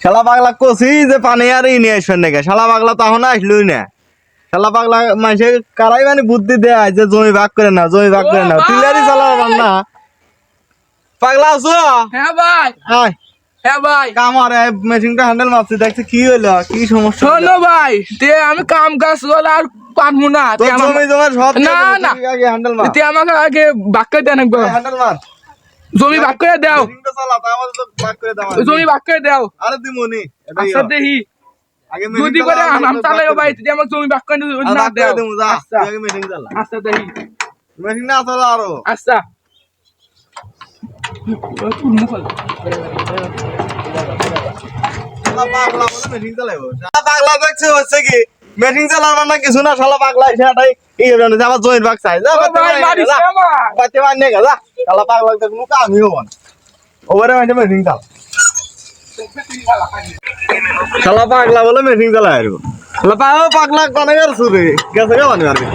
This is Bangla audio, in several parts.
শালা পাগলা কছি যে পানি আর ই নিয়ে আসবেন নাকি, শালা পাগলা তখন আসলই না। শালা পাগলা মানুষে কারাই মানে বুদ্ধি দেয় যে জমি ভাগ করে নাও, জমি ভাগ করে নাও, টিলারি চালাবার না। পাগলা আছো? হ্যাঁ ভাই, আয় হ্যাঁ ভাই। কামার মেশিনটা হ্যান্ডেল মারছি, দেখছি কি হইলো, কি সমস্যা? শোনো ভাই, তে আমি কাম কাজ করে আর পারবো না। তোর জমি জমার সব না না, আগে হ্যান্ডেল মার, তে আমাকে আগে ভাগ করে দেন একবার। হ্যান্ডেল মার, জমি ভাগ করে দাও, মেশিনটা চালা, তাই আমাদের তো ভাগ করে দাও। জমি ভাগ করে দাও। আরে দিমুনি এটাই আচ্ছা দেখি আগে যদি মেশিন করে চালা, আমি চালাইও ভাই, যদি আমার জমি ভাগ করে না দাও। দিমু যা, আচ্ছা তুই আগে মেশিন চালা, আচ্ছা দেখি, মেশিন না চালা আরো। আচ্ছা শালা পাগলা বলে মেশিন চালাইবো, শালা পাগলা দেখছে হচ্ছে কি মেশিন চালাবার না কিছু না, শালা পাগলা সেটাই এই জন্য আমার জমির ভাগ চাই। যা ও ভাই মারিস না আমার। বাচ্চা মান নিয়ে যা, শালা পাগলা তো কোনো কামই হবো না। ওভারে মানে মেশিন চালা, শালা পাগলা বলে মেশিন চালাই আরো। শালা পাগলা বানাই আর সুরে গেছে কে বানাই আরবি।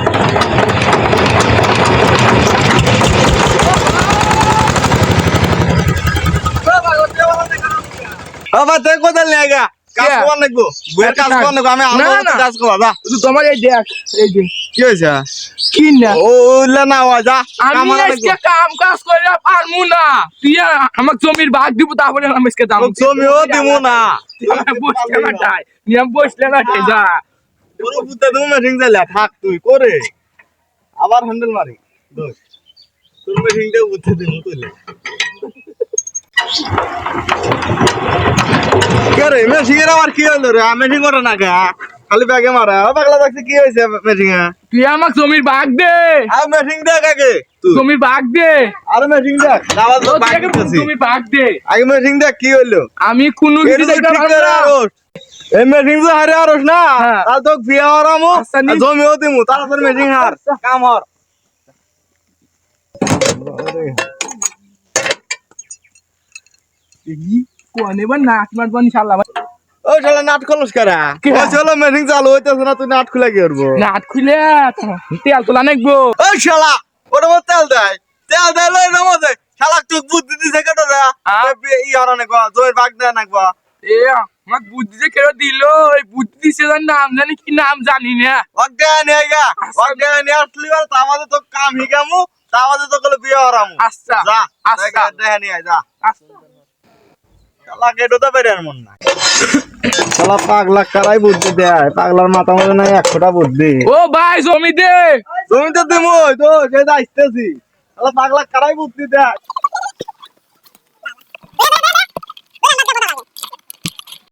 আবার তুই কোথায় নিয়ে গা কাজ করবার নাকবো, বইয়ের কাজ করবার নাকবো, আমি না, আমার না। কাজ করবা যা। তোমার এই দেখ, এই যে কি হয়েছে? কি না, ওইলা না হওয়া যা, আমি কামারা আজকে নাকবো। কাম কাজ করে পারমু না। তুই আমার জমির ভাগ দিব, তারপরে আমি আজকে দাম তোর জমিও দিমু না। বসলে না তাই, নিয়ম বসলে না তাই, যা। তোর বুদ্ধা তুমি মেশিন চালা থাক তুই করে আবার হ্যান্ডেল মারি দোষ, তোর মেশিনটাও বুদ্ধা দিমু তুলে। কে রে মেশিনের আবার কি হলো রে? মেশিন করে না কে খালি ব্যাগে মারা পাগলা দেখছি কি হয়েছে মেশিন? তুই আমার জমির ভাগ দে, আর মেশিন দেখ আগে তুই, জমির ভাগ দে, আর মেশিন দেখ আবার তোর বাকি থেকে আছে। জমির ভাগ দে। আগে মেশিন দেখ কি হইলো, আমি কোনো কিছু এটা তো দেখতে ঠিক পারবো করে না। আরোস। এই মেশিন তো হারে আরোস না, হ্যাঁ। আর তো বিয়া হরামু আচ্ছা, নি। আর জমিও দিমু, তারপর মেশিন হার কাম হর। কোন এবার নাট মারবো ইনশাআল্লাহ। ও শালা নাট খলস করা কি? ও চলো মেশিন চালু হইতেছে না, তুই নাট খুলে কি করবো? নাট খুলে তেল তোলা নেকবো। ও শালা ওটা মত তেল দেয়, তেল দেয় লই না মতে শালা তুই বুদ্ধি দিছে কেটে রে ই হরানে গো জয়ের ভাগ দেয় না গো। এ আমার বুদ্ধি যে কেউ দিল, এই বুদ্ধি দিছে যার নাম জানি কি নাম জানি না। অজ্ঞা নিয়ে গা অজ্ঞা নিয়ে আসলি আর তা আমাদের তো কাম হিগামু, তা আমাদের তো কলে বিয়া হরামু। আচ্ছা যা আচ্ছা দেখা নিয়ে আয়, যা আচ্ছা। শালা কেটো তো বেরিয়ার মন নাই। শালা পাগলা কারাই বুদ্ধি দেয়, পাগলার মাথা মধ্যে নাই 100টা বুদ্ধি। ও ভাই জমি দে। তুমি তো দিমু তো সে যাইতেছি, শালা পাগলা কারাই বুদ্ধি দেয়।